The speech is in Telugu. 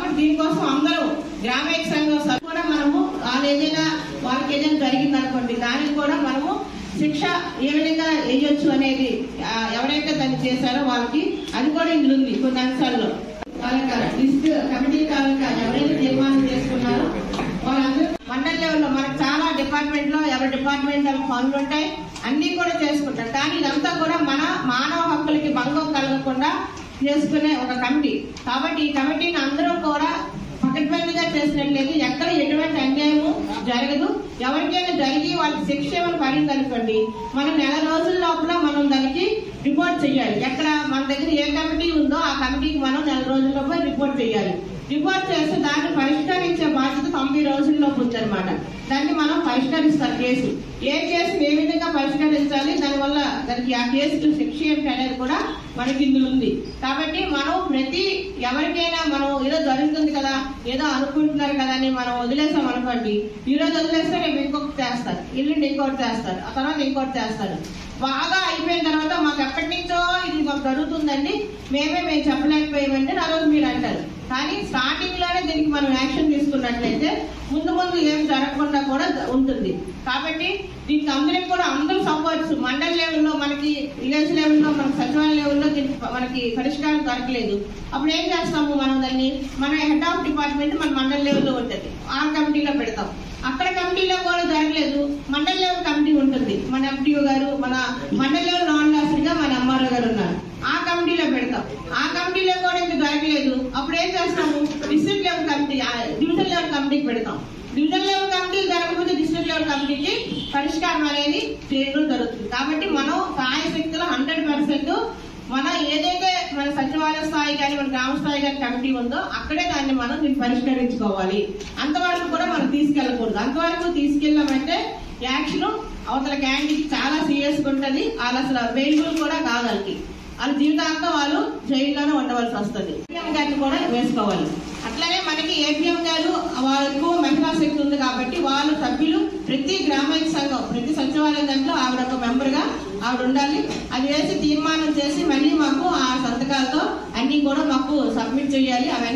కాబట్టి దీనికోసం అందరూ గ్రామీణ సంఘం కూడా మనము వాళ్ళకి ఏదైనా జరిగింది అనుకోండి, దానికి కూడా మనము శిక్ష ఏ విధంగా వేయొచ్చు అనేది ఎవరైతే దాన్ని చేశారో వాళ్ళకి అది కూడా ఇందులో ఉంది. కొన్ని అంశాల్లో లిస్ట్ కమిటీ తాలూకా ఎవరైతే తీర్మానం చేసుకున్నారో వాళ్ళందరూ మండల్ లెవెల్లో మనకు చాలా డిపార్ట్మెంట్ లో ఎవరి డిపార్ట్మెంట్ పనులు ఉంటాయి, అన్ని కూడా చేసుకుంటారు. కానీ ఇదంతా కూడా మన మానవ హక్కులకి భంగం కలగకుండా చేసుకునే ఒక కమిటీ. కాబట్టి ఈ కమిటీని అందరూ కూడా పకడ్బందీగా చేసినట్లయితే ఎక్కడ ఎటువంటి అన్యాయము జరగదు. ఎవరికైనా జరిగి వాళ్ళకి శిక్ష ఏమైనా పడింది అనుకోండి, మనం నెల రోజుల లోపల మనం దానికి రిపోర్ట్ చేయాలి. ఎక్కడ మన దగ్గర ఏ కమిటీ ఉందో ఆ కమిటీకి మనం నెల రోజుల లోపల రిపోర్ట్ చేయాలి. రిపోర్ట్ చేస్తే దాన్ని పరిష్కరించే బాధ్యత 90 రోజుల్లోపు ఉందన్నమాట. దాన్ని మనం పరిష్కరిస్తారు. కేసు ఏ కేసుని ఏ విధంగా పరిష్కరించాలి, దానివల్ల దానికి ఆ కేసుకు శిక్ష ఏమిటి అనేది కూడా మనకి ఇందులో ఉంది. కాబట్టి మనం ఎవరికైనా మనం ఏదో జరుగుతుంది కదా, ఏదో అనుకుంటున్నారు కదా అని మనం వదిలేసాం అనుకోండి, ఈ రోజు వదిలేస్తే రేపు ఇంకొకటి చేస్తారు, ఎల్లుండి ఇంకోటి చేస్తారు, ఆ తర్వాత ఇంకోటి చేస్తారు. బాగా అయిపోయిన తర్వాత మాకు ఎప్పటి నుంచో ఇది మాకు జరుగుతుందండి, మేము చెప్పలేకపోయామంటే ఆ రోజు మీరు అంటారు. కానీ స్టార్టింగ్ లోనే దీనికి మనం యాక్షన్ తీసుకున్నట్లయితే ముందు ఏం జరగకుండా కూడా ఉంటుంది. కాబట్టి దీనికి అందరికి కూడా అందరూ సపోర్ట్స్ మండల్ లెవెల్లో మనకి విలేజ్ లెవెల్లో మనకి సచివాలయ లెవెల్లో దీనికి మనకి పరిష్కారం దొరకలేదు. అప్పుడు ఏం చేస్తాము, మనం దాన్ని మన హెడ్ ఆఫ్ డిపార్ట్మెంట్ మన మండల్ లెవెల్లో ఉంటుంది, ఆ కమిటీలో పెడతాం. అక్కడ కమిటీలో కూడా జరగలేదు, మండల్ లెవెల్ కమిటీ ఉంటుంది. మన ఎంపీఓ గారు, మన మండల్ లెవెల్ నాన్ లాసరిగా మన ఎంఆర్ఓ గారు ఉన్నారు, ఆ కమిటీలో పెడతాం. ఆ కమిటీలో కూడా ఇంకా జరగలేదు, అప్పుడు ఏం చేస్తాము, district level committee, division level కమిటీకి పెడతాం. డివిజన్ లెవెల్ కమిటీలు జరగకపోతే డిస్ట్రిక్ట్ లెవెల్ కమిటీకి పరిష్కారం అనేది చేయడం జరుగుతుంది. కాబట్టి మనం సాయశక్తులు 100% మన ఏదైతే మన సచివాలయ స్థాయి కానీ మన గ్రామ స్థాయి కానీ కమిటీ ఉందో అక్కడే దాన్ని మనం పరిష్కరించుకోవాలి. అంతవరకు కూడా మనం తీసుకెళ్ళకూడదు. అంతవరకు తీసుకెళ్ళామంటే యాక్షన్ అవతల క్యాండిడేట్ చాలా సీరియస్ గా ఉంటుంది. వాళ్ళు అసలు అవైలబుల్ కూడా కాదు, వాళ్ళ జీవితాంతం వాళ్ళు జైల్లోనే ఉండవలసి వస్తుంది. ఏపీఎం గారిని కూడా వేసుకోవాలి. అట్లనే మనకి ఏపీఎం గారు వాళ్ళకు మహిళా శక్తి ఉంది కాబట్టి వాళ్ళు సభ్యులు ప్రతి గ్రామీణ సంఘం ప్రతి సచివాలయం దాంట్లో ఆవిడ ఒక మెంబర్ గా ఆవిడ ఉండాలి. అది వేసి తీర్మానం చేసి మళ్ళీ మాకు ఆ సంతకాలతో అన్ని కూడా మాకు సబ్మిట్ చేయాలి. అవన్నీ